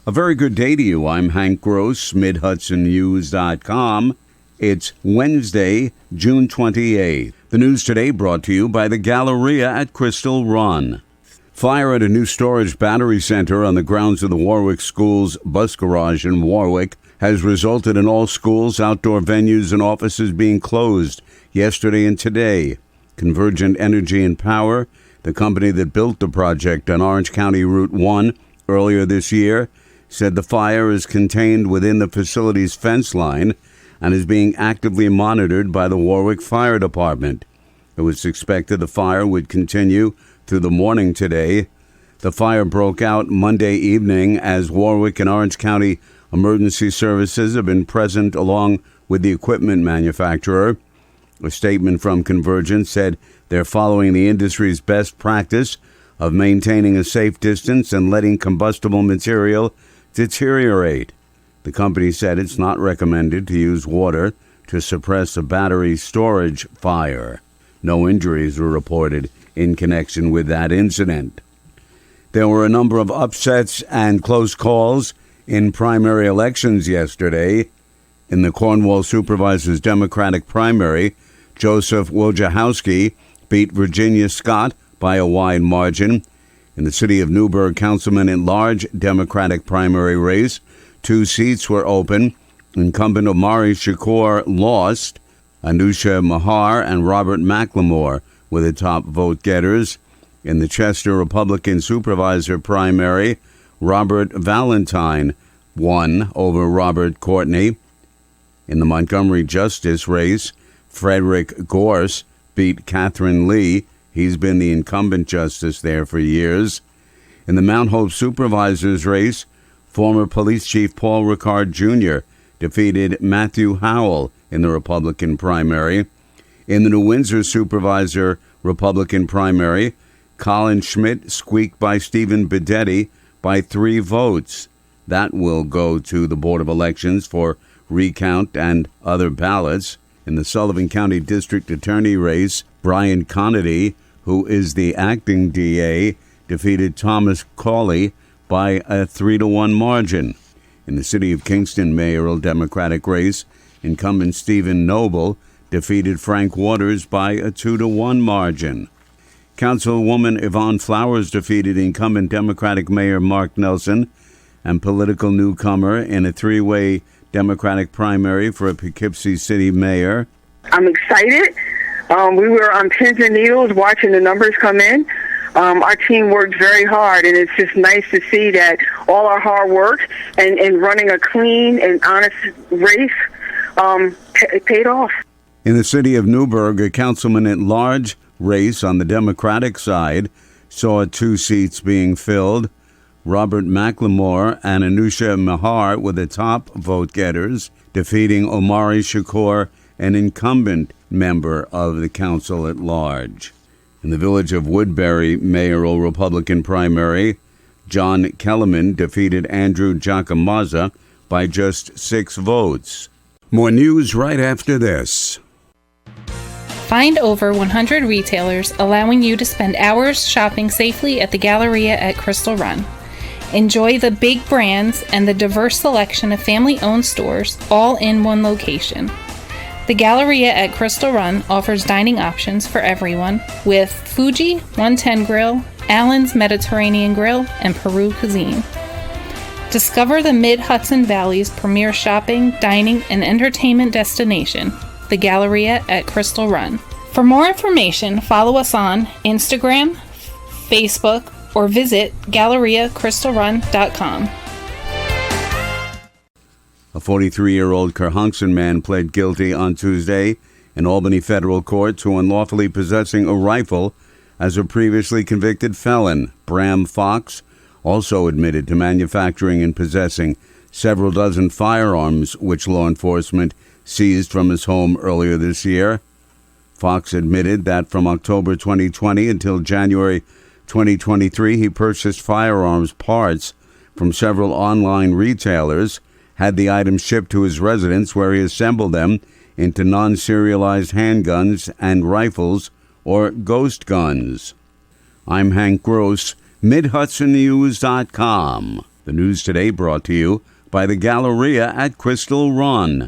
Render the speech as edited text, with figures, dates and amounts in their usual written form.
A very good day to you. I'm Hank Gross, MidHudsonNews.com. It's Wednesday, June 28th. The news today brought to you by the Galleria at Crystal Run. Fire at a new storage battery center on the grounds of the Warwick Schools bus garage in Warwick has resulted in all schools, outdoor venues, and offices being closed yesterday and today. Convergent Energy and Power, the company that built the project on Orange County Route 1 earlier this year, said the fire is contained within the facility's fence line and is being actively monitored by the Warwick Fire Department. It was expected the fire would continue through the morning today. The fire broke out Monday evening as Warwick and Orange County Emergency Services have been present along with the equipment manufacturer. A statement from Convergent said they're following the industry's best practice of maintaining a safe distance and letting combustible material deteriorate. The company said it's not recommended to use water to suppress a battery storage fire. No injuries were reported in connection with that incident. There were a number of upsets and close calls in primary elections yesterday. In the Cornwall Supervisors Democratic primary, Joseph Wojciechowski beat Virginia Scott by a wide margin. In the City of Newburgh Councilman-at-Large Democratic primary race, 2 seats were open. Incumbent Omari Shakur lost. Anusha Mahar and Robert McLemore were the top vote getters. In the Chester Republican Supervisor primary, Robert Valentine won over Robert Courtney. In the Montgomery Justice race, Frederick Gorse beat Catherine Lee. He's been the incumbent justice there for years. In the Mount Hope Supervisors race, former Police Chief Paul Ricard Jr. defeated Matthew Howell in the Republican primary. In the New Windsor Supervisor Republican primary, Colin Schmidt squeaked by Stephen Bedetti by 3 votes. That will go to the Board of Elections for recount and other ballots. In the Sullivan County District Attorney race, Brian Conity, who is the acting DA, defeated Thomas Cawley by a 3-1 margin. In the City of Kingston mayoral Democratic race, incumbent Stephen Noble defeated Frank Waters by a 2-1 margin. Councilwoman Yvonne Flowers defeated incumbent Democratic Mayor Mark Nelson and political newcomer in a 3-way Democratic primary for a Poughkeepsie City mayor. I'm excited. We were on pins and needles watching the numbers come in. Our team worked very hard, and it's just nice to see that all our hard work and running a clean and honest race paid off. In the City of Newburgh, a councilman-at-large race on the Democratic side saw 2 seats being filled. Robert McLemore and Anusha Mahar were the top vote getters, defeating Omari Shakur, an incumbent member of the council at large. In the Village of Woodbury mayoral Republican primary, John Kellerman defeated Andrew Giacomazza by just 6 votes. More news right after this. Find over 100 retailers allowing you to spend hours shopping safely at the Galleria at Crystal Run. Enjoy the big brands and the diverse selection of family-owned stores all in one location. The Galleria at Crystal Run offers dining options for everyone with Fuji 110 Grill, Allen's Mediterranean Grill, and Peru Cuisine. Discover the Mid-Hudson Valley's premier shopping, dining, and entertainment destination, the Galleria at Crystal Run. For more information, follow us on Instagram, Facebook, or visit GalleriaCrystalRun.com. A 43-year-old Kerhonkson man pled guilty on Tuesday in Albany federal court to unlawfully possessing a rifle as a previously convicted felon. Bram Fox also admitted to manufacturing and possessing several dozen firearms, which law enforcement seized from his home earlier this year. Fox admitted that from October 2020 until January 2023, he purchased firearms parts from several online retailers, had the items shipped to his residence where he assembled them into non-serialized handguns and rifles or ghost guns. I'm Hank Gross, MidHudsonNews.com. The news today brought to you by the Galleria at Crystal Run.